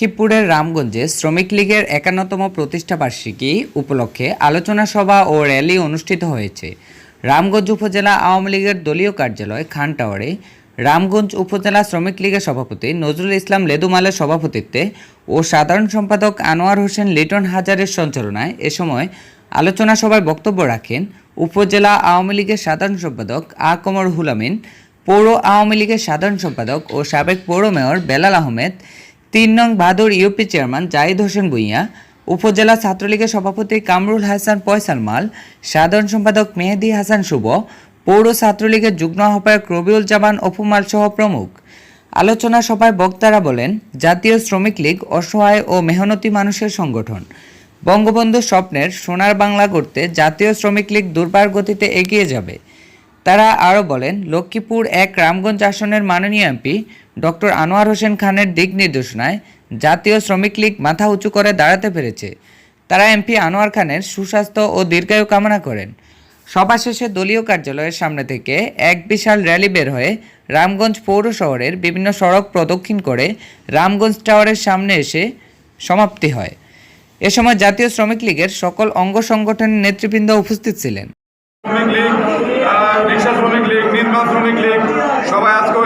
লক্ষ্মীপুরের রামগঞ্জে শ্রমিক লীগের ৫১তম প্রতিষ্ঠাবার্ষিকী উপলক্ষে আলোচনা সভা ও র্যালি অনুষ্ঠিত হয়েছে। রামগঞ্জ উপজেলা আওয়ামী লীগের দলীয় কার্যালয় খান টাওয়ারে রামগঞ্জ উপজেলা শ্রমিক লীগের সভাপতি নজরুল ইসলাম লেদুমালের সভাপতিত্বে ও সাধারণ সম্পাদক আনোয়ার হোসেন লিটন হাজারের সঞ্চালনায় এ সময় আলোচনা সভায় বক্তব্য রাখেন উপজেলা আওয়ামী লীগের সাধারণ সম্পাদক আ কমর হুল আমিন, পৌর আওয়ামী লীগের সাধারণ সম্পাদক ও সাবেক পৌর মেয়র বেলাল আহমেদ, ৩ নং ভাদুর ইউপি চেয়ারম্যান জাহিদ হোসেন ভূঁইয়া, উপজেলা ছাত্রলীগের সভাপতি কামরুল হাসান পয়সাল মাল, সাধারণ সম্পাদক মেহেদী হাসান শুভ, পৌর ছাত্রলীগের যুগ্ম আহ্বায়ক রবিউল জামান অপুমাল সহ প্রমুখ। আলোচনা সভায় বক্তারা বলেন, জাতীয় শ্রমিক লীগ অসহায় ও মেহনতি মানুষের সংগঠন। বঙ্গবন্ধুর স্বপ্নের সোনার বাংলা করতে জাতীয় শ্রমিক লীগ দুর্বার গতিতে এগিয়ে যাবে। তারা আরও বলেন, লক্ষ্মীপুর ১ রামগঞ্জ আসনের মাননীয় এমপি ডক্টর আনোয়ার হোসেন খানের দিক নির্দেশনায় জাতীয় শ্রমিক লীগ মাথা উঁচু করে দাঁড়াতে পেরেছে। তারা এমপি আনোয়ার খানের সুস্বাস্থ্য ও দীর্ঘায়ু কামনা করেন। সভা শেষে দলীয় কার্যালয়ের সামনে থেকে এক বিশাল র্যালি বের হয়ে রামগঞ্জ পৌর শহরের বিভিন্ন সড়ক প্রদক্ষিণ করে রামগঞ্জ টাওয়ারের সামনে এসে সমাপ্তি হয়। এ সময় জাতীয় শ্রমিক লীগের সকল অঙ্গ সংগঠনের নেতৃবৃন্দ উপস্থিত ছিলেন। শ্রমিক লীগ, রিক্সা শ্রমিক লীগ, নির্মাণ শ্রমিক লীগ সবাই আজকে